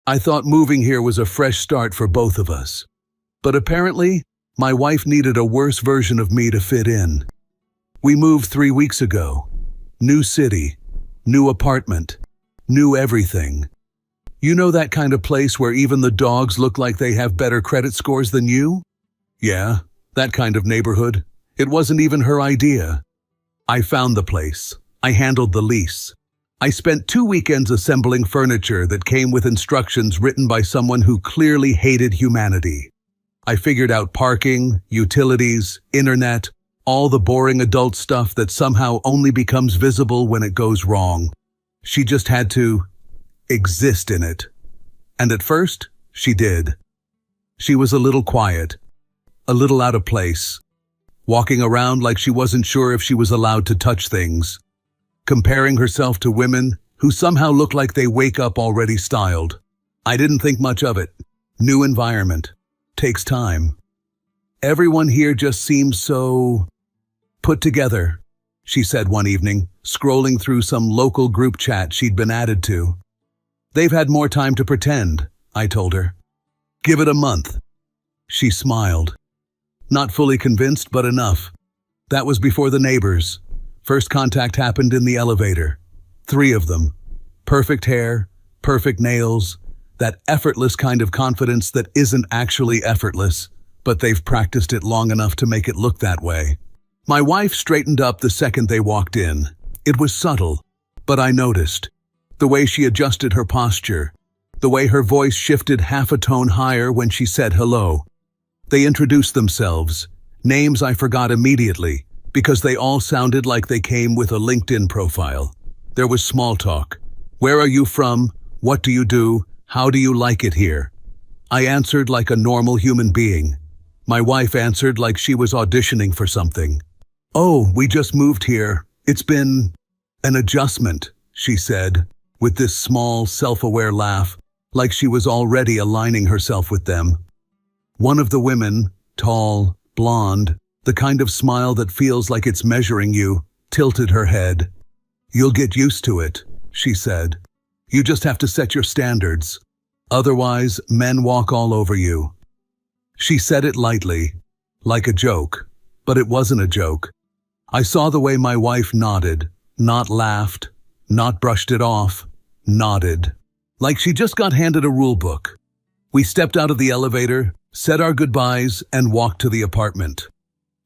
I thought moving here was a fresh start for both of us. But apparently, my wife needed a worse version of me to fit in. We moved 3 weeks ago. New city, new apartment, new everything. You know that kind of place where even the dogs look like they have better credit scores than you? Yeah, that kind of neighborhood. It wasn't even her idea. I found the place. I handled the lease. I spent 2 weekends assembling furniture that came with instructions written by someone who clearly hated humanity. I figured out parking, utilities, internet, all the boring adult stuff that somehow only becomes visible when it goes wrong. She just had to exist in it. And at first, she did. She was a little quiet, a little out of place, walking around like she wasn't sure if she was allowed to touch things, comparing herself to women who somehow look like they wake up already styled. I didn't think much of it. New environment. Takes time. Everyone here just seems so put together, she said one evening, scrolling through some local group chat she'd been added to. They've had more time to pretend, I told her. Give it a month. She smiled. Not fully convinced, but enough. That was before the neighbors. First contact happened in the elevator. 3 of them. Perfect hair, perfect nails, that effortless kind of confidence that isn't actually effortless, but they've practiced it long enough to make it look that way. My wife straightened up the second they walked in. It was subtle, but I noticed. The way she adjusted her posture, the way her voice shifted half a tone higher when she said hello. They introduced themselves, names I forgot immediately, because they all sounded like they came with a LinkedIn profile. There was small talk. Where are you from? What do you do? How do you like it here? I answered like a normal human being. My wife answered like she was auditioning for something. Oh, we just moved here. It's been an adjustment, she said, with this small, self-aware laugh, like she was already aligning herself with them. One of the women, tall, blonde, the kind of smile that feels like it's measuring you, tilted her head. You'll get used to it, she said. You just have to set your standards. Otherwise, men walk all over you. She said it lightly, like a joke, but it wasn't a joke. I saw the way my wife nodded, not laughed, not brushed it off, nodded. Like she just got handed a rule book. We stepped out of the elevator, said our goodbyes, and walked to the apartment.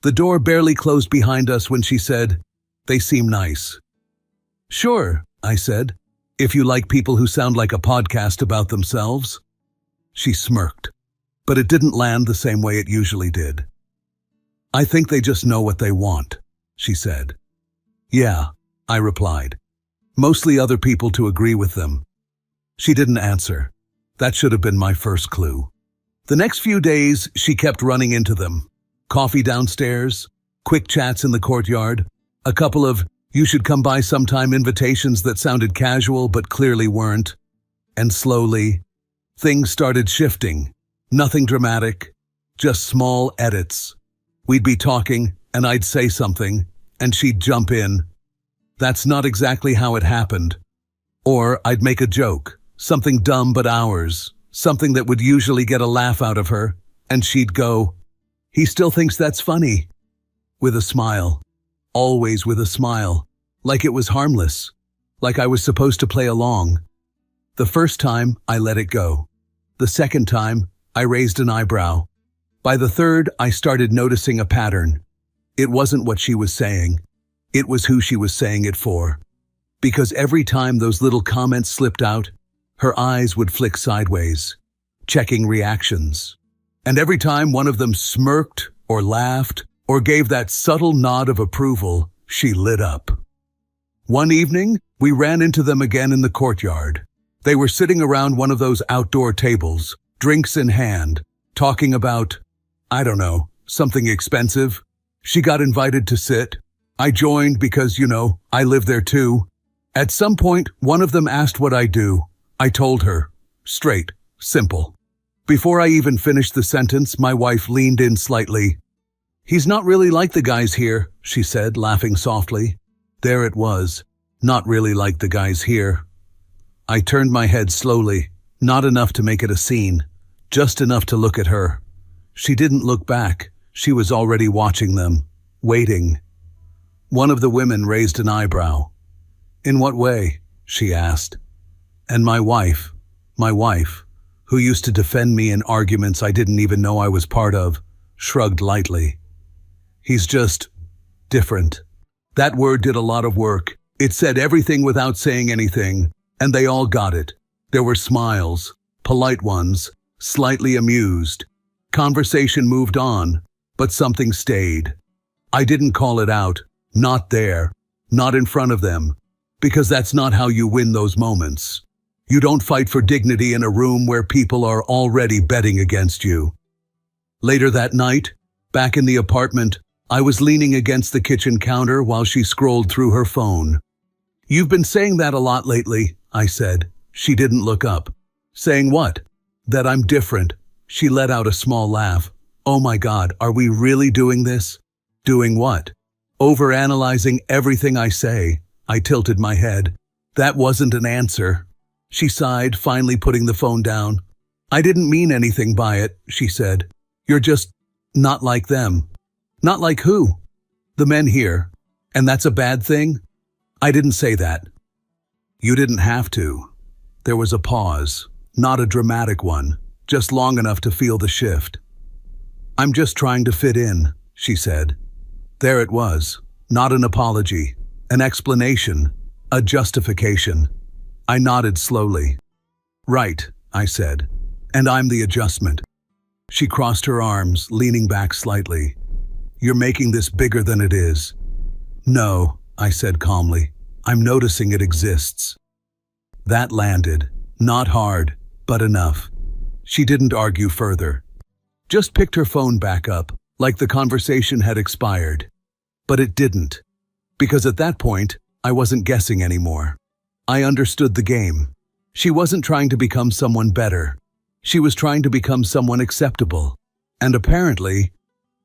The door barely closed behind us when she said, "They seem nice." "Sure," I said, "if you like people who sound like a podcast about themselves." She smirked, but it didn't land the same way it usually did. "I think they just know what they want," she said. "Yeah," I replied. "Mostly other people to agree with them." She didn't answer. That should have been my first clue. The next few days, she kept running into them. Coffee downstairs, quick chats in the courtyard, a couple of "you should come by sometime" invitations that sounded casual but clearly weren't. And slowly, things started shifting. Nothing dramatic, just small edits. We'd be talking, and I'd say something, and she'd jump in. That's not exactly how it happened. Or I'd make a joke, something dumb but ours, something that would usually get a laugh out of her, and she'd go, "He still thinks that's funny." With a smile. Always with a smile. Like it was harmless. Like I was supposed to play along. The first time, I let it go. The second time, I raised an eyebrow. By the third, I started noticing a pattern. It wasn't what she was saying. It was who she was saying it for. Because every time those little comments slipped out, her eyes would flick sideways, checking reactions. And every time one of them smirked or laughed or gave that subtle nod of approval, she lit up. One evening, we ran into them again in the courtyard. They were sitting around one of those outdoor tables, drinks in hand, talking about, I don't know, something expensive. She got invited to sit. I joined because, I live there too. At some point, one of them asked what I do. I told her. Straight. Simple. Before I even finished the sentence, my wife leaned in slightly. "He's not really like the guys here," she said, laughing softly. There it was. Not really like the guys here. I turned my head slowly. Not enough to make it a scene, just enough to look at her. She didn't look back. She was already watching them, waiting. One of the women raised an eyebrow. "In what way?" she asked. And my wife, who used to defend me in arguments I didn't even know I was part of, shrugged lightly. "He's just different." That word did a lot of work. It said everything without saying anything, and they all got it. There were smiles, polite ones, slightly amused. Conversation moved on, but something stayed. I didn't call it out, not there, not in front of them, because that's not how you win those moments. You don't fight for dignity in a room where people are already betting against you. Later that night, back in the apartment, I was leaning against the kitchen counter while she scrolled through her phone. "You've been saying that a lot lately," I said. She didn't look up. "Saying what?" "That I'm different." She let out a small laugh. "Oh my God, are we really doing this?" "Doing what?" "Overanalyzing everything I say." I tilted my head. That wasn't an answer. She sighed, finally putting the phone down. "I didn't mean anything by it," she said. "You're just not like them." "Not like who?" "The men here. And that's a bad thing?" "I didn't say that." "You didn't have to." There was a pause, not a dramatic one, just long enough to feel the shift. "I'm just trying to fit in," she said. There it was, not an apology, an explanation, a justification. I nodded slowly. "Right," I said, "and I'm the adjustment." She crossed her arms, leaning back slightly. "You're making this bigger than it is." "No," I said calmly. "I'm noticing it exists." That landed, not hard, but enough. She didn't argue further. Just picked her phone back up, like the conversation had expired. But it didn't. Because at that point, I wasn't guessing anymore. I understood the game. She wasn't trying to become someone better. She was trying to become someone acceptable. And apparently,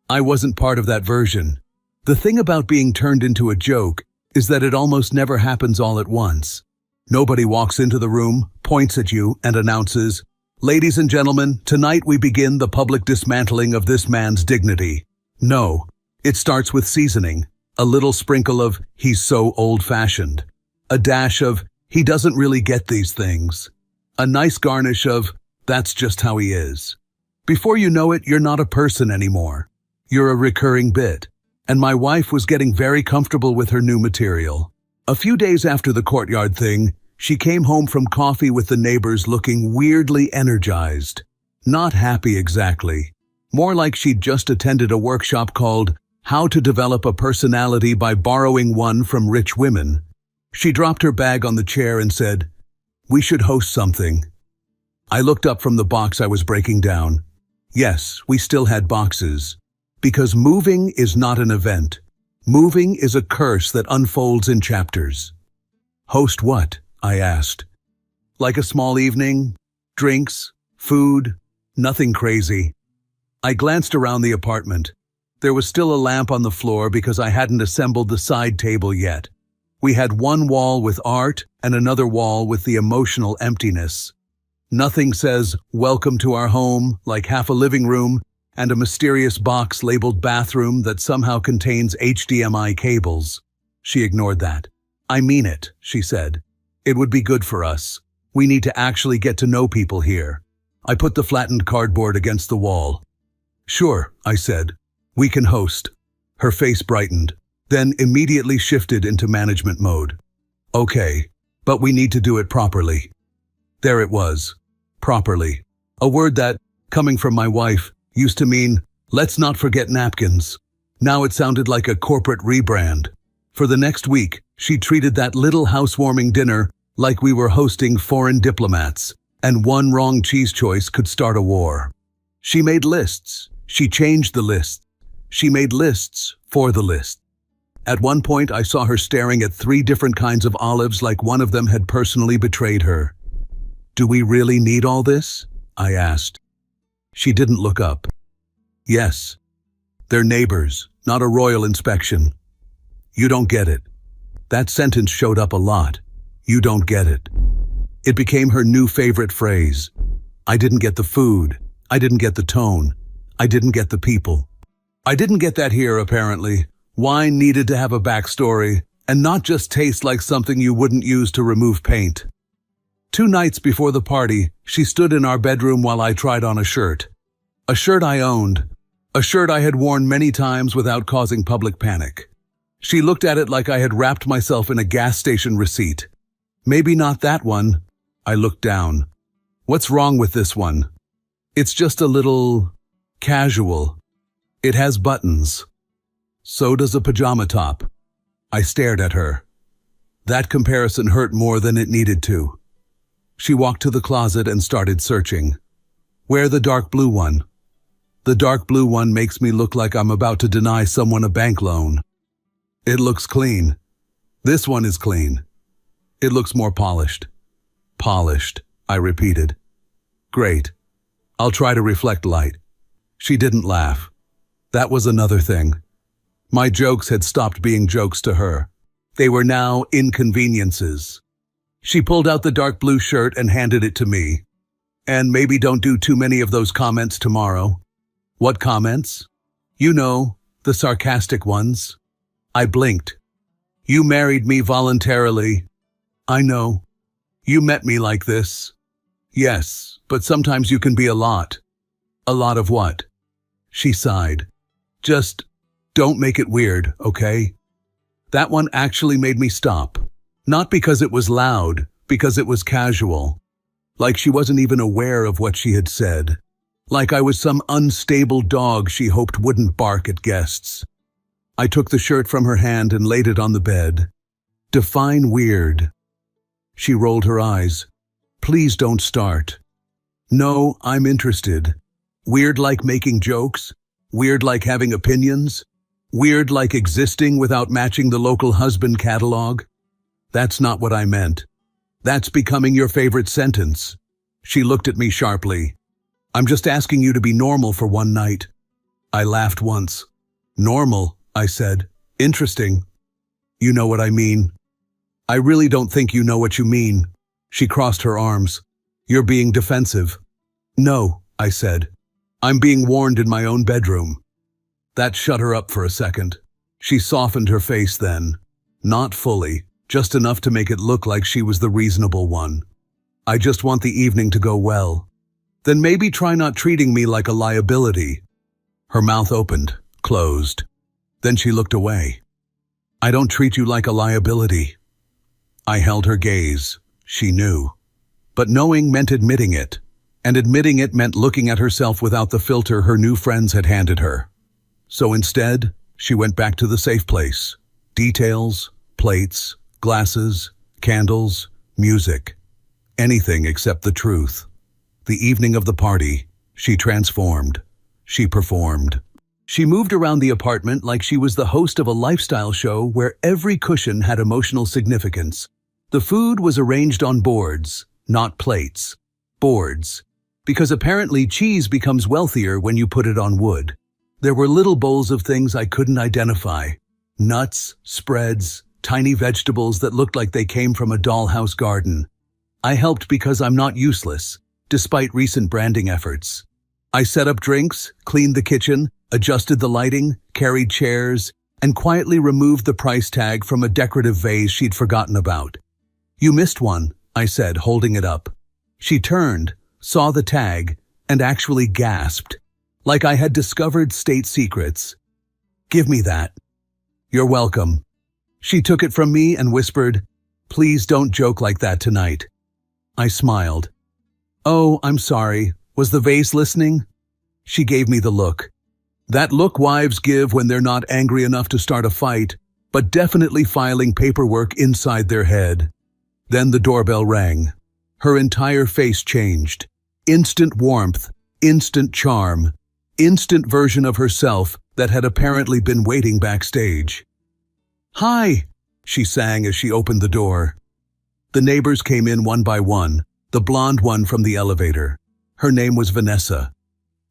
I wasn't part of that version. The thing about being turned into a joke is that it almost never happens all at once. Nobody walks into the room, points at you, and announces, "Ladies and gentlemen, tonight we begin the public dismantling of this man's dignity." No, it starts with seasoning, a little sprinkle of "he's so old-fashioned," a dash of "he doesn't really get these things," a nice garnish of "that's just how he is." Before you know it, you're not a person anymore. You're a recurring bit. And my wife was getting very comfortable with her new material. A few days after the courtyard thing, she came home from coffee with the neighbors looking weirdly energized. Not happy exactly. More like she'd just attended a workshop called "How to Develop a Personality by Borrowing One from Rich Women." She dropped her bag on the chair and said, "We should host something." I looked up from the box I was breaking down. Yes, we still had boxes. Because moving is not an event. Moving is a curse that unfolds in chapters. "Host what?" I asked. "Like a small evening? Drinks? Food? Nothing crazy." I glanced around the apartment. There was still a lamp on the floor because I hadn't assembled the side table yet. We had one wall with art and another wall with the emotional emptiness. Nothing says, "Welcome to our home," like half a living room and a mysterious box labeled bathroom that somehow contains HDMI cables. She ignored that. "I mean it," she said. "It would be good for us. We need to actually get to know people here." I put the flattened cardboard against the wall. "Sure," I said. "We can host." Her face brightened, then immediately shifted into management mode. "Okay, but we need to do it properly." There it was. Properly. A word that, coming from my wife, used to mean, "Let's not forget napkins." Now it sounded like a corporate rebrand. For the next week, she treated that little housewarming dinner like we were hosting foreign diplomats, and one wrong cheese choice could start a war. She made lists. She changed the list. She made lists for the list. At one point, I saw her staring at 3 different kinds of olives like one of them had personally betrayed her. "Do we really need all this?" I asked. She didn't look up. "Yes. They're neighbors, not a royal inspection." "You don't get it." That sentence showed up a lot. "You don't get it." It became her new favorite phrase. I didn't get the food. I didn't get the tone. I didn't get the people. I didn't get that here, apparently. Wine needed to have a backstory, and not just taste like something you wouldn't use to remove paint. 2 nights before the party, she stood in our bedroom while I tried on a shirt. A shirt I owned. A shirt I had worn many times without causing public panic. She looked at it like I had wrapped myself in a gas station receipt. Maybe not that one. I looked down. What's wrong with this one? It's just a little casual. It has buttons. So does a pajama top. I stared at her. That comparison hurt more than it needed to. She walked to the closet and started searching. Where the dark blue one? The dark blue one makes me look like I'm about to deny someone a bank loan. It looks clean. This one is clean. It looks more polished. Polished, I repeated. Great. I'll try to reflect light. She didn't laugh. That was another thing. My jokes had stopped being jokes to her. They were now inconveniences. She pulled out the dark blue shirt and handed it to me. And maybe don't do too many of those comments tomorrow. What comments? You know, the sarcastic ones. I blinked. You married me voluntarily. I know. You met me like this. Yes, but sometimes you can be a lot. A lot of what? She sighed. Just don't make it weird, okay? That one actually made me stop. Not because it was loud, because it was casual. Like she wasn't even aware of what she had said. Like I was some unstable dog she hoped wouldn't bark at guests. I took the shirt from her hand and laid it on the bed. Define weird. She rolled her eyes. Please don't start. No, I'm interested. Weird like making jokes? Weird like having opinions? Weird like existing without matching the local husband catalog? That's not what I meant. That's becoming your favorite sentence. She looked at me sharply. I'm just asking you to be normal for one night. I laughed once. Normal, I said. Interesting. You know what I mean. I really don't think you know what you mean. She crossed her arms. You're being defensive. No, I said. I'm being warned in my own bedroom. That shut her up for a second. She softened her face then. Not fully, just enough to make it look like she was the reasonable one. I just want the evening to go well. Then maybe try not treating me like a liability. Her mouth opened, closed. Then she looked away. I don't treat you like a liability. I held her gaze. She knew. But knowing meant admitting it. And admitting it meant looking at herself without the filter her new friends had handed her. So instead, she went back to the safe place. Details, plates, glasses, candles, music. Anything except the truth. The evening of the party, she transformed. She performed. She moved around the apartment like she was the host of a lifestyle show where every cushion had emotional significance. The food was arranged on boards, not plates. Boards. Because apparently cheese becomes wealthier when you put it on wood. There were little bowls of things I couldn't identify. Nuts, spreads, tiny vegetables that looked like they came from a dollhouse garden. I helped because I'm not useless, despite recent branding efforts. I set up drinks, cleaned the kitchen, adjusted the lighting, carried chairs, and quietly removed the price tag from a decorative vase she'd forgotten about. You missed one, I said, holding it up. She turned, saw the tag, and actually gasped, like I had discovered state secrets. Give me that. You're welcome. She took it from me and whispered, please don't joke like that tonight. I smiled. Oh, I'm sorry. Was the vase listening? She gave me the look. That look wives give when they're not angry enough to start a fight, but definitely filing paperwork inside their head. Then the doorbell rang. Her entire face changed. Instant warmth, instant charm, instant version of herself that had apparently been waiting backstage. Hi, she sang as she opened the door. The neighbors came in one by one, the blonde one from the elevator. Her name was Vanessa.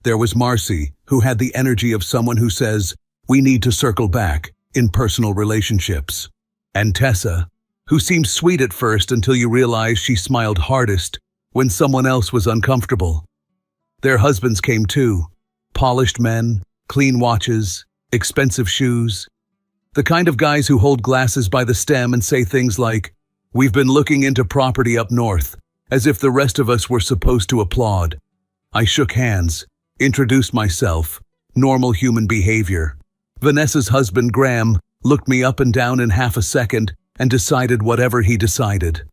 There was Marcy, who had the energy of someone who says, we need to circle back, in personal relationships. And Tessa, who seemed sweet at first until you realized she smiled hardest when someone else was uncomfortable. Their husbands came too, polished men, clean watches, expensive shoes. The kind of guys who hold glasses by the stem and say things like, "We've been looking into property up north," as if the rest of us were supposed to applaud. I shook hands, introduced myself, normal human behavior. Vanessa's husband, Graham, looked me up and down in half a second and decided whatever he decided.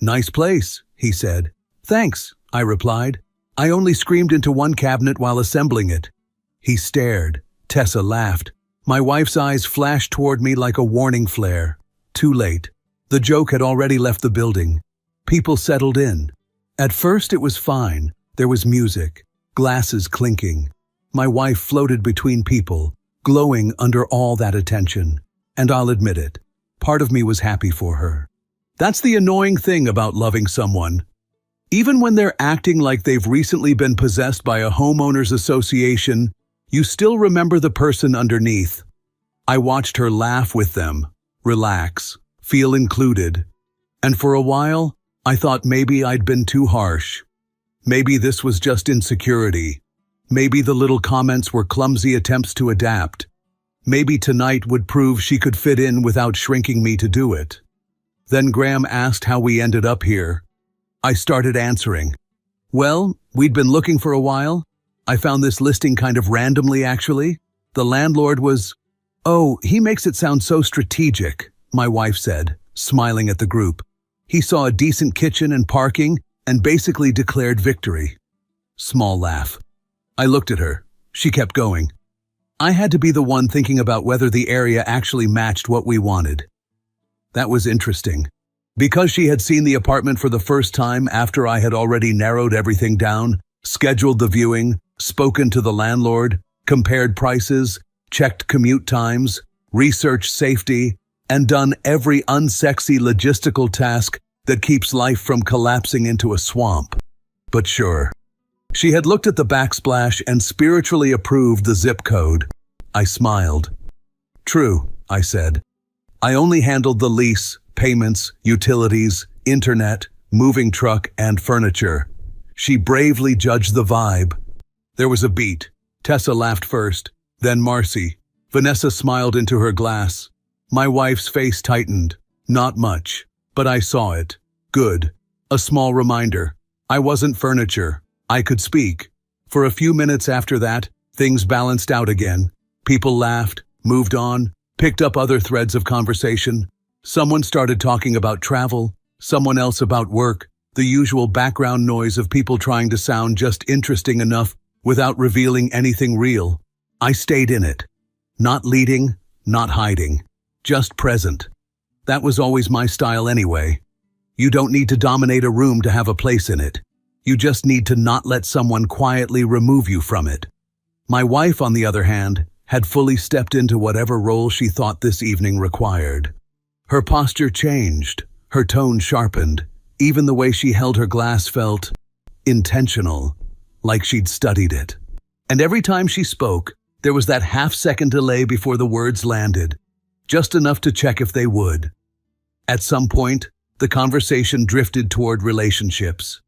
"Nice place," he said. "Thanks," I replied. "I only screamed into one cabinet while assembling it." He stared. Tessa laughed. My wife's eyes flashed toward me like a warning flare. Too late. The joke had already left the building. People settled in. At first it was fine. There was music, glasses clinking. My wife floated between people, glowing under all that attention. And I'll admit it, part of me was happy for her. That's the annoying thing about loving someone. Even when they're acting like they've recently been possessed by a homeowners association, you still remember the person underneath. I watched her laugh with them, relax, feel included. And for a while, I thought maybe I'd been too harsh. Maybe this was just insecurity. Maybe the little comments were clumsy attempts to adapt. Maybe tonight would prove she could fit in without shrinking me to do it. Then Graham asked how we ended up here. I started answering. "Well, we'd been looking for a while. I found this listing kind of randomly, actually. The landlord was—" "Oh, he makes it sound so strategic," my wife said, smiling at the group. "He saw a decent kitchen and parking and basically declared victory." Small laugh. I looked at her. She kept going. I had to be the one thinking about whether the area actually matched what we wanted. That was interesting. Because she had seen the apartment for the first time after I had already narrowed everything down, scheduled the viewing, spoken to the landlord, compared prices, checked commute times, researched safety, and done every unsexy logistical task that keeps life from collapsing into a swamp. But sure. She had looked at the backsplash and spiritually approved the zip code. I smiled. "True," I said. "I only handled the lease, payments, utilities, internet, moving truck, and furniture." She bravely judged the vibe. There was a beat. Tessa laughed first, then Marcy. Vanessa smiled into her glass. My wife's face tightened. Not much, but I saw it. Good. A small reminder. I wasn't furniture. I could speak. For a few minutes after that, things balanced out again. People laughed, moved on, picked up other threads of conversation. Someone started talking about travel, someone else about work, the usual background noise of people trying to sound just interesting enough without revealing anything real. I stayed in it. Not leading, not hiding. Just present. That was always my style anyway. You don't need to dominate a room to have a place in it. You just need to not let someone quietly remove you from it. My wife, on the other hand, had fully stepped into whatever role she thought this evening required. Her posture changed, her tone sharpened, even the way she held her glass felt intentional, like she'd studied it. And every time she spoke, there was that half-second delay before the words landed, just enough to check if they would. At some point, the conversation drifted toward relationships.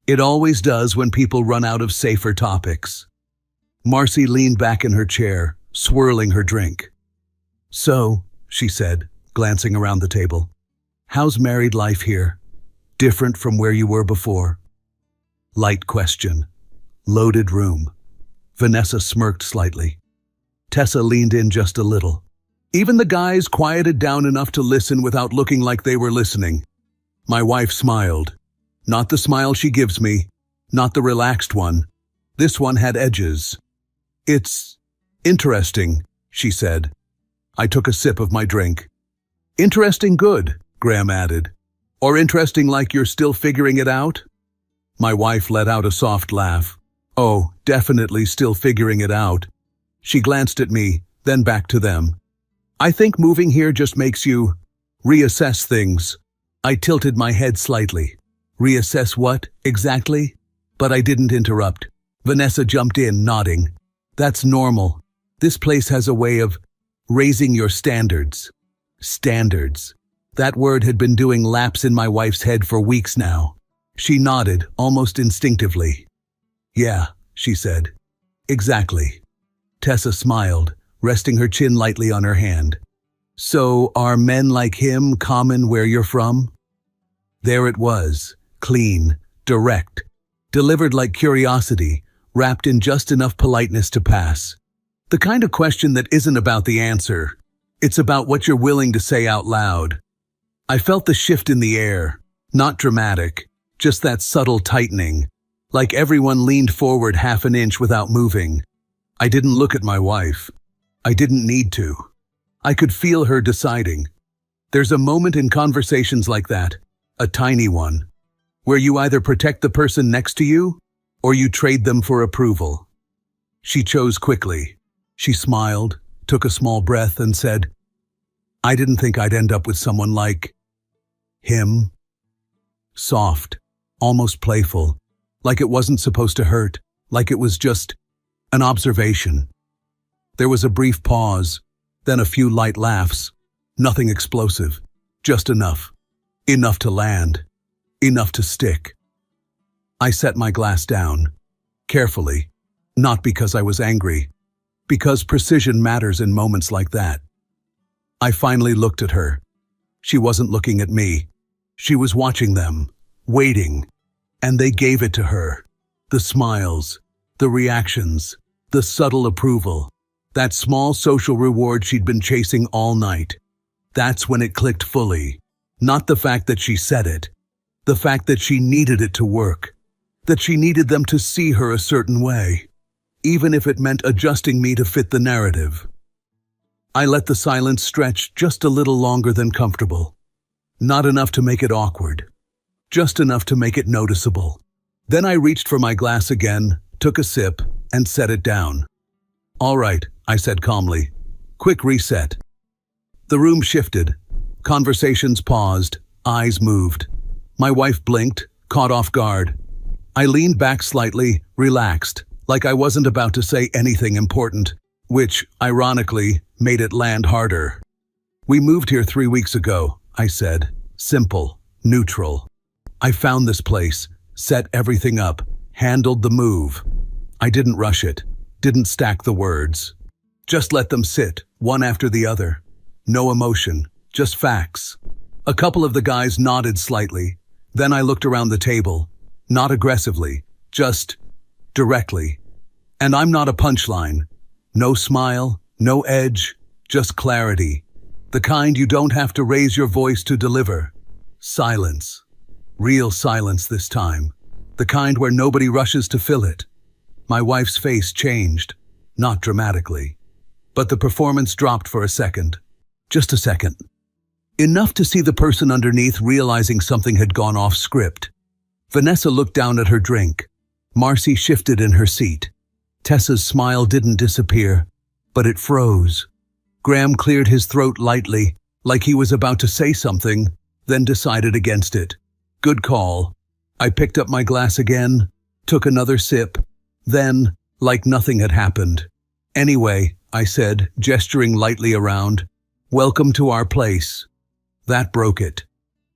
It always does when people run out of safer topics. Marcy leaned back in her chair, swirling her drink. "So," she said, glancing around the table, "how's married life here? Different from where you were before?" Light question. Loaded room. Vanessa smirked slightly. Tessa leaned in just a little. Even the guys quieted down enough to listen without looking like they were listening. My wife smiled. Not the smile she gives me, not the relaxed one. This one had edges. "It's interesting," she said. I took a sip of my drink. "Interesting good," Graham added. "Or interesting like you're still figuring it out?" My wife let out a soft laugh. "Oh, definitely still figuring it out." She glanced at me, then back to them. "I think moving here just makes you reassess things." I tilted my head slightly. "Reassess what, exactly?" But I didn't interrupt. Vanessa jumped in, nodding. "That's normal. This place has a way of raising your standards." Standards. That word had been doing laps in my wife's head for weeks now. She nodded, almost instinctively. "Yeah," she said. "Exactly." Tessa smiled, resting her chin lightly on her hand. "So, are men like him common where you're from?" There it was, clean, direct, delivered like curiosity, wrapped in just enough politeness to pass. The kind of question that isn't about the answer. It's about what you're willing to say out loud. I felt the shift in the air, not dramatic, just that subtle tightening, like everyone leaned forward half an inch without moving. I didn't look at my wife. I didn't need to. I could feel her deciding. There's a moment in conversations like that, a tiny one, where you either protect the person next to you or you trade them for approval. She chose quickly. She smiled, took a small breath, and said, "I didn't think I'd end up with someone like him." Soft, almost playful, like it wasn't supposed to hurt, like it was just an observation. There was a brief pause, then a few light laughs. Nothing explosive, just enough. Enough to land, enough to stick. I set my glass down, carefully, not because I was angry, because precision matters in moments like that. I finally looked at her. She wasn't looking at me. She was watching them, waiting, and they gave it to her. The smiles, the reactions, the subtle approval, that small social reward she'd been chasing all night. That's when it clicked fully. Not the fact that she said it, the fact that she needed it to work, that she needed them to see her a certain way, even if it meant adjusting me to fit the narrative. I let the silence stretch just a little longer than comfortable. Not enough to make it awkward, just enough to make it noticeable. Then I reached for my glass again, took a sip, and set it down. "All right," I said calmly. "Quick reset." The room shifted. Conversations paused, eyes moved. My wife blinked, caught off guard. I leaned back slightly, relaxed, like I wasn't about to say anything important, which, ironically, made it land harder. "We moved here 3 weeks ago," I said. Simple, neutral. "I found this place, set everything up, handled the move. I didn't rush it, didn't stack the words. Just let them sit, one after the other. No emotion, just facts." A couple of the guys nodded slightly. Then I looked around the table, not aggressively, just directly. And I'm not a punchline. No smile, no edge, just clarity. The kind you don't have to raise your voice to deliver. Silence. Real silence this time. The kind where nobody rushes to fill it. My wife's face changed, not dramatically. But the performance dropped for a second. Just a second. Enough to see the person underneath realizing something had gone off script. Vanessa looked down at her drink. Marcy shifted in her seat. Tessa's smile didn't disappear, but it froze. Graham cleared his throat lightly, like he was about to say something, then decided against it. Good call. I picked up my glass again, took another sip, then, like nothing had happened. "Anyway," I said, gesturing lightly around, "welcome to our place." That broke it.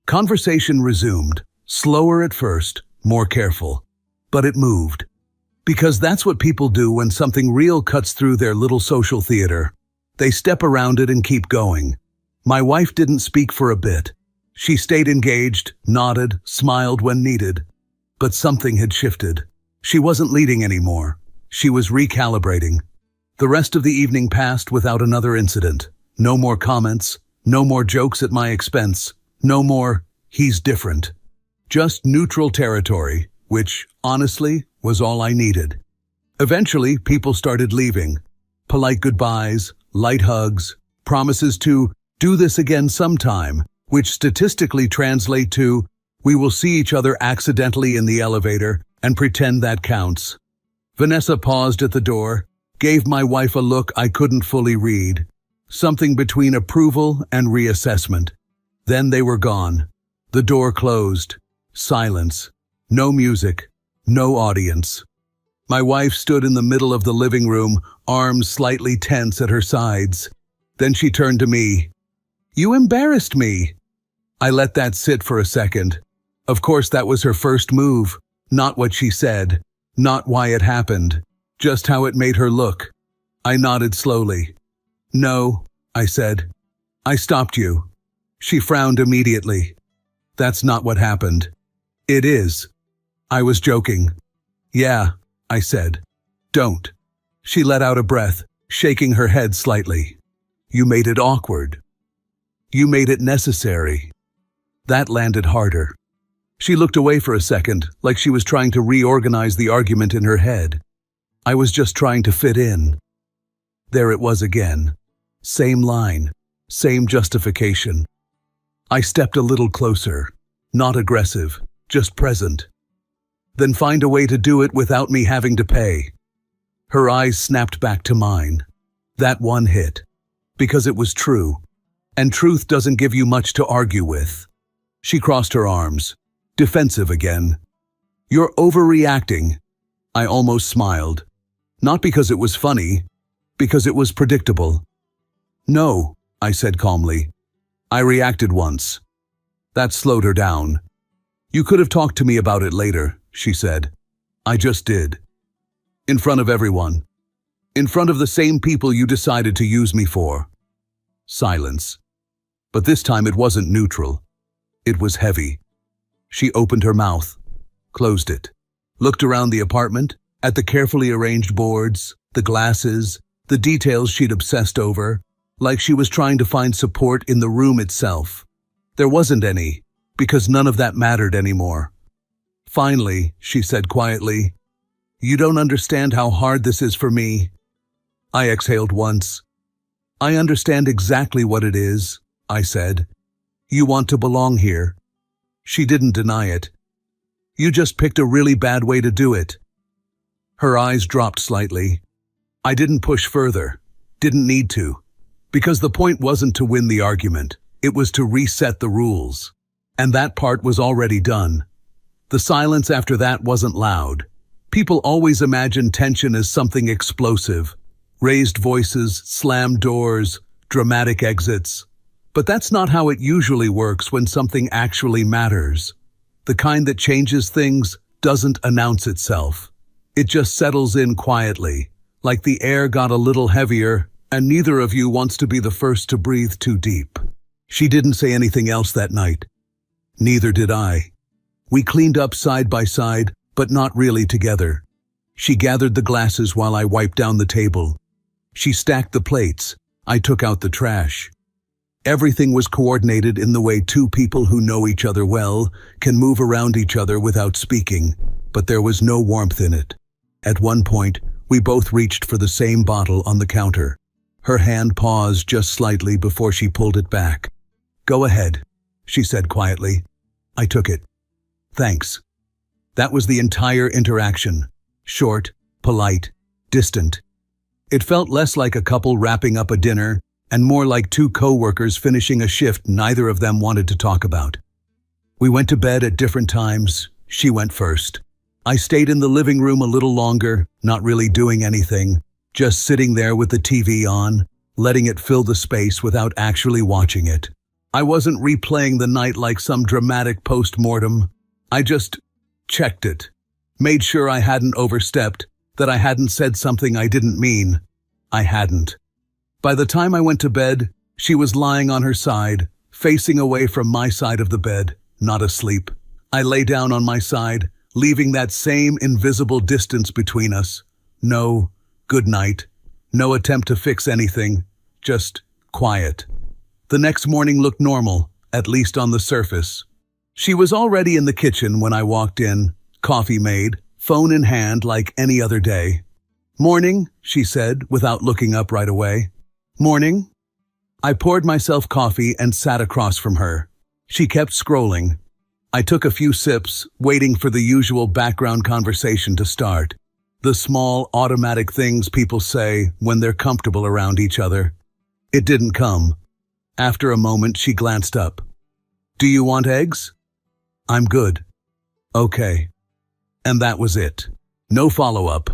Conversation resumed, slower at first, more careful. But it moved. Because that's what people do when something real cuts through their little social theater. They step around it and keep going. My wife didn't speak for a bit. She stayed engaged, nodded, smiled when needed. But something had shifted. She wasn't leading anymore. She was recalibrating. The rest of the evening passed without another incident. No more comments. No more jokes at my expense. No more, "he's different." Just neutral territory, which, honestly, was all I needed. Eventually, people started leaving. Polite goodbyes, light hugs, promises to do this again sometime, which statistically translate to, "We will see each other accidentally in the elevator and pretend that counts." Vanessa paused at the door, gave my wife a look I couldn't fully read. Something between approval and reassessment. Then they were gone. The door closed. Silence. No music. No audience. My wife stood in the middle of the living room, arms slightly tense at her sides. Then she turned to me. "You embarrassed me." I let that sit for a second. Of course, that was her first move. Not what she said. Not why it happened. Just how it made her look. I nodded slowly. No, I said. I stopped you. She frowned immediately. That's not what happened. It is. I was joking. Yeah, I said. Don't. She let out a breath, shaking her head slightly. You made it awkward. You made it necessary. That landed harder. She looked away for a second, like she was trying to reorganize the argument in her head. I was just trying to fit in. There it was again. Same line, same justification. I stepped a little closer, not aggressive, just present. Then find a way to do it without me having to pay. Her eyes snapped back to mine. That one hit. Because it was true. And truth doesn't give you much to argue with. She crossed her arms, defensive again. You're overreacting. I almost smiled. Not because it was funny, because it was predictable. No, I said calmly. I reacted once. That slowed her down. You could have talked to me about it later, she said. I just did. In front of everyone. In front of the same people you decided to use me for. Silence. But this time it wasn't neutral. It was heavy. She opened her mouth, closed it, looked around the apartment, at the carefully arranged boards, the glasses, the details she'd obsessed over, like she was trying to find support in the room itself. There wasn't any, because none of that mattered anymore. Finally, she said quietly, You don't understand how hard this is for me. I exhaled once. I understand exactly what it is, I said. You want to belong here. She didn't deny it. You just picked a really bad way to do it. Her eyes dropped slightly. I didn't push further. Didn't need to. Because the point wasn't to win the argument. It was to reset the rules. And that part was already done. The silence after that wasn't loud. People always imagine tension as something explosive. Raised voices, slammed doors, dramatic exits. But that's not how it usually works when something actually matters. The kind that changes things doesn't announce itself. It just settles in quietly, like the air got a little heavier, and neither of you wants to be the first to breathe too deep. She didn't say anything else that night. Neither did I. We cleaned up side by side, but not really together. She gathered the glasses while I wiped down the table. She stacked the plates. I took out the trash. Everything was coordinated in the way two people who know each other well can move around each other without speaking, but there was no warmth in it. At one point, we both reached for the same bottle on the counter. Her hand paused just slightly before she pulled it back. Go ahead, she said quietly. I took it. Thanks. That was the entire interaction. Short, polite, distant. It felt less like a couple wrapping up a dinner and more like two co-workers finishing a shift neither of them wanted to talk about. We went to bed at different times. She went first. I stayed in the living room a little longer, not really doing anything, just sitting there with the TV on, letting it fill the space without actually watching it. I wasn't replaying the night like some dramatic post-mortem. I just checked it, made sure I hadn't overstepped, that I hadn't said something I didn't mean. I hadn't. By the time I went to bed, she was lying on her side, facing away from my side of the bed, not asleep. I lay down on my side, leaving that same invisible distance between us. No good night, no attempt to fix anything, just quiet. The next morning looked normal, at least on the surface. She was already in the kitchen when I walked in, coffee made, phone in hand like any other day. Morning, she said, without looking up right away. Morning. I poured myself coffee and sat across from her. She kept scrolling. I took a few sips, waiting for the usual background conversation to start. The small, automatic things people say when they're comfortable around each other. It didn't come. After a moment, she glanced up. Do you want eggs? I'm good. Okay. And that was it. No follow-up.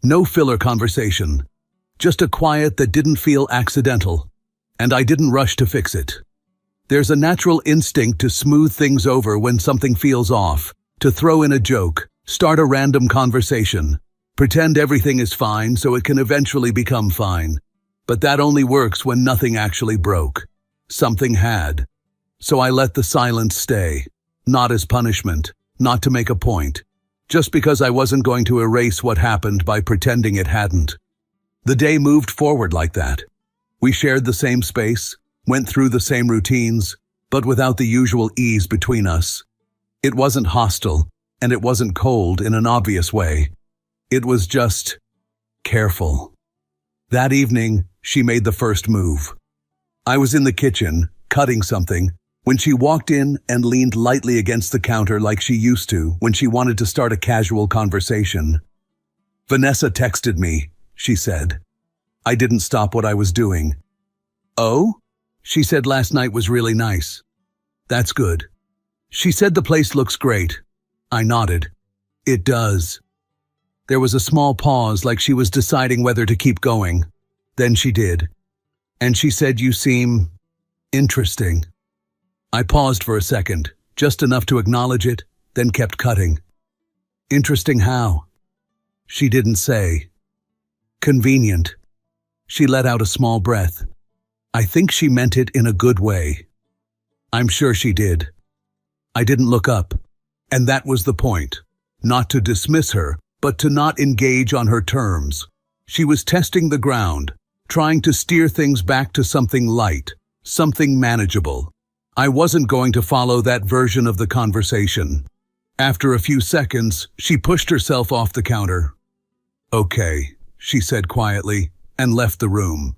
No filler conversation. Just a quiet that didn't feel accidental. And I didn't rush to fix it. There's a natural instinct to smooth things over when something feels off, to throw in a joke, start a random conversation, pretend everything is fine so it can eventually become fine. But that only works when nothing actually broke. Something had. So I let the silence stay, not as punishment, not to make a point, just because I wasn't going to erase what happened by pretending it hadn't. The day moved forward like that. We shared the same space, went through the same routines, but without the usual ease between us. It wasn't hostile, and it wasn't cold in an obvious way. It was just careful. That evening, she made the first move. I was in the kitchen, cutting something, when she walked in and leaned lightly against the counter like she used to when she wanted to start a casual conversation. "Vanessa texted me," she said. I didn't stop what I was doing. "Oh?" She said last night was really nice. "That's good." She said the place looks great. I nodded. "It does." There was a small pause like she was deciding whether to keep going. Then she did. And she said, "You seem interesting." I paused for a second, just enough to acknowledge it, then kept cutting. "Interesting how?" She didn't say. "Convenient." She let out a small breath. I think she meant it in a good way. I'm sure she did. I didn't look up. And that was the point. Not to dismiss her, but to not engage on her terms. She was testing the ground, trying to steer things back to something light, something manageable. I wasn't going to follow that version of the conversation. After a few seconds, she pushed herself off the counter. "Okay," she said quietly, and left the room.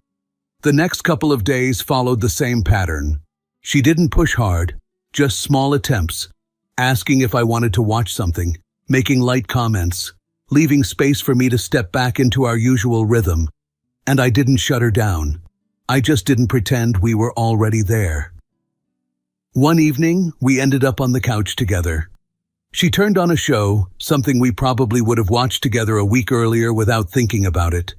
The next couple of days followed the same pattern. She didn't push hard, just small attempts, asking if I wanted to watch something, making light comments, leaving space for me to step back into our usual rhythm. And I didn't shut her down. I just didn't pretend we were already there. One evening, we ended up on the couch together. She turned on a show, something we probably would have watched together a week earlier without thinking about it.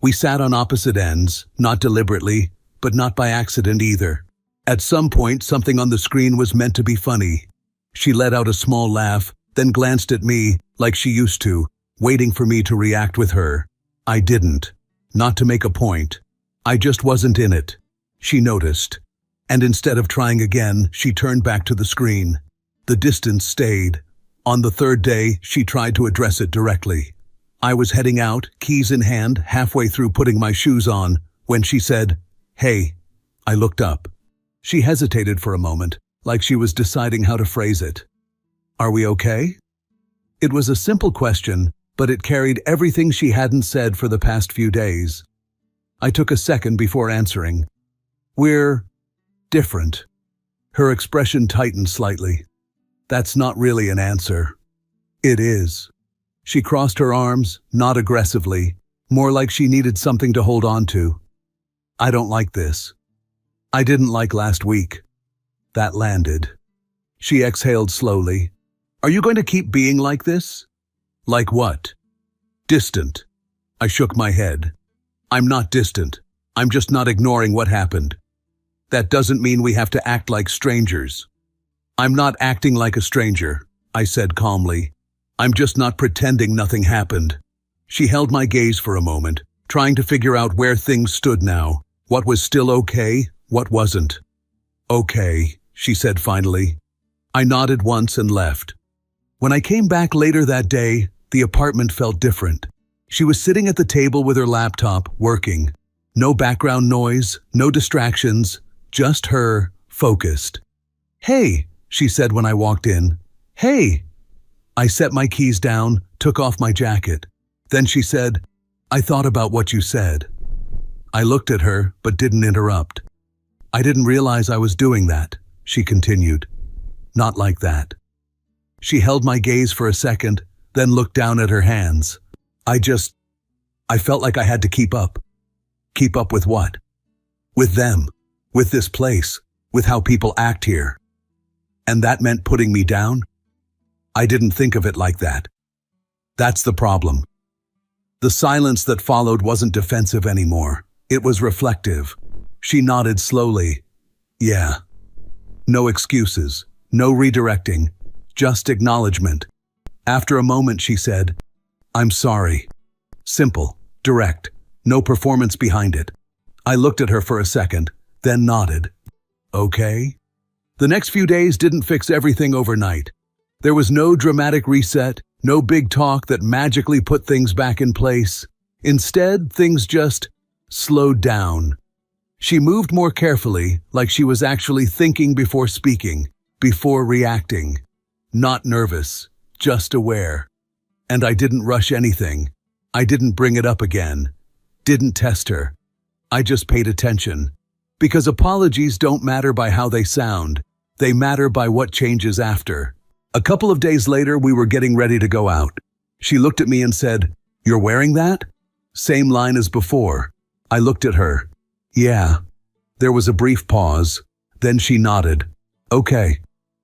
We sat on opposite ends, not deliberately, but not by accident either. At some point, something on the screen was meant to be funny. She let out a small laugh, then glanced at me, like she used to, waiting for me to react with her. I didn't. Not to make a point. I just wasn't in it. She noticed. And instead of trying again, she turned back to the screen. The distance stayed. On the third day, she tried to address it directly. I was heading out, keys in hand, halfway through putting my shoes on, when she said, "Hey." I looked up. She hesitated for a moment, like she was deciding how to phrase it. "Are we okay?" It was a simple question, but it carried everything she hadn't said for the past few days. I took a second before answering. "We're different." Her expression tightened slightly. "That's not really an answer." "It is." She crossed her arms, not aggressively, more like she needed something to hold on to. "I don't like this. I didn't like last week." That landed. She exhaled slowly. "Are you going to keep being like this?" "Like what?" "Distant." I shook my head. "I'm not distant. I'm just not ignoring what happened. That doesn't mean we have to act like strangers." "I'm not acting like a stranger," I said calmly. "I'm just not pretending nothing happened." She held my gaze for a moment, trying to figure out where things stood now, what was still okay, what wasn't. "Okay," she said finally. I nodded once and left. When I came back later that day, the apartment felt different. She was sitting at the table with her laptop, working. No background noise, no distractions, just her, focused. "Hey," she said when I walked in. "Hey." I set my keys down, took off my jacket. Then she said, "I thought about what you said." I looked at her, but didn't interrupt. "I didn't realize I was doing that," she continued. "Not like that." She held my gaze for a second, then looked down at her hands. I felt like I had to keep up. Keep up with what? With them, with this place, with how people act here. And that meant putting me down? I didn't think of it like that. That's the problem. The silence that followed wasn't defensive anymore. It was reflective. She nodded slowly. "Yeah, No excuses, no redirecting, just acknowledgement. After a moment, she said, "I'm sorry." Simple, direct, no performance behind it. I looked at her for a second, then nodded. Okay. The next few days didn't fix everything overnight. There was no dramatic reset, no big talk that magically put things back in place. Instead, things just slowed down. She moved more carefully, like she was actually thinking before speaking, before reacting. Not nervous, just aware. And I didn't rush anything. I didn't bring it up again. Didn't test her. I just paid attention. Because apologies don't matter by how they sound. They matter by what changes after. A couple of days later, we were getting ready to go out. She looked at me and said, "You're wearing that?" Same line as before. I looked at her. Yeah. There was a brief pause. Then she nodded. Okay.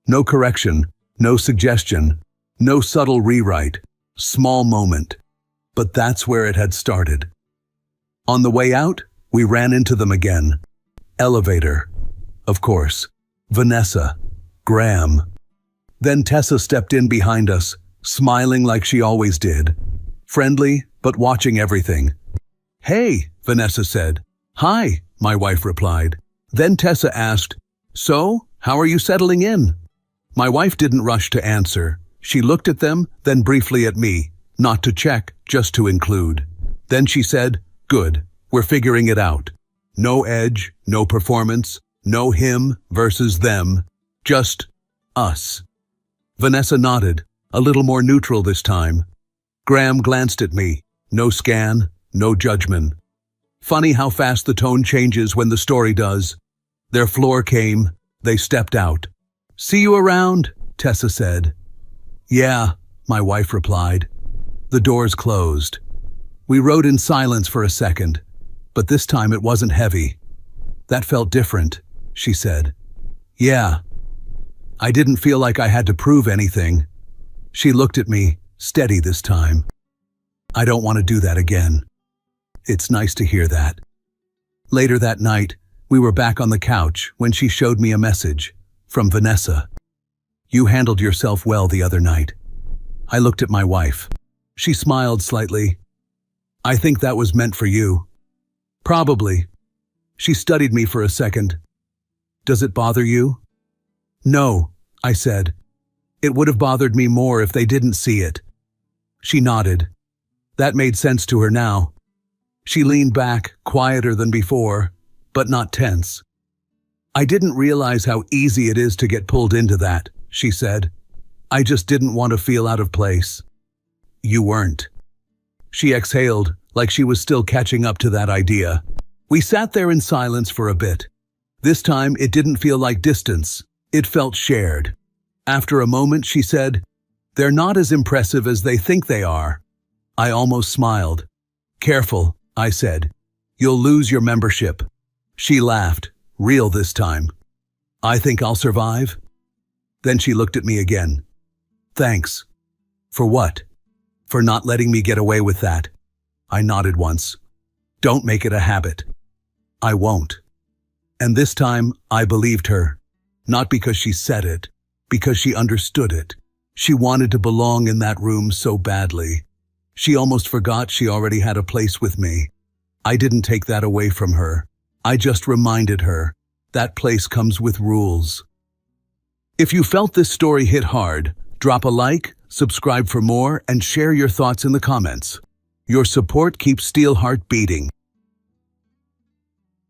No correction, no suggestion, no subtle rewrite. Small moment. But that's where it had started. On the way out, we ran into them again. Elevator. Of course. Vanessa. Graham. Then Tessa stepped in behind us, smiling like she always did. Friendly, but watching everything. "Hey," Vanessa said. "Hi," my wife replied. Then Tessa asked, "So, how are you settling in?" My wife didn't rush to answer. She looked at them, then briefly at me, not to check, just to include. Then she said, "Good, we're figuring it out. No edge, no performance, no him versus them, just us." Vanessa nodded, a little more neutral this time. Graham glanced at me. No scan, no judgment. Funny how fast the tone changes when the story does. Their floor came. They stepped out. "See you around," Tessa said. "Yeah," my wife replied. The doors closed. We rode in silence for a second, but this time it wasn't heavy. "That felt different," she said. "Yeah." I didn't feel like I had to prove anything. She looked at me, steady this time. "I don't want to do that again." It's nice to hear that. Later that night, we were back on the couch when she showed me a message from Vanessa. "You handled yourself well the other night." I looked at my wife. She smiled slightly. "I think that was meant for you." "Probably." She studied me for a second. "Does it bother you?" "No," I said. "It would have bothered me more if they didn't see it." She nodded. That made sense to her now. She leaned back, quieter than before, but not tense. "I didn't realize how easy it is to get pulled into that," she said. "I just didn't want to feel out of place." "You weren't." She exhaled, like she was still catching up to that idea. We sat there in silence for a bit. This time it didn't feel like distance. It felt shared. After a moment, she said, "They're not as impressive as they think they are." I almost smiled. "Careful," I said. "You'll lose your membership." She laughed, real this time. "I think I'll survive." Then she looked at me again. "Thanks." "For what?" "For not letting me get away with that." I nodded once. "Don't make it a habit." "I won't." And this time, I believed her. Not because she said it, because she understood it. She wanted to belong in that room so badly. She almost forgot she already had a place with me. I didn't take that away from her. I just reminded her. That place comes with rules. If you felt this story hit hard, drop a like, subscribe for more, and share your thoughts in the comments. Your support keeps Steelheart beating.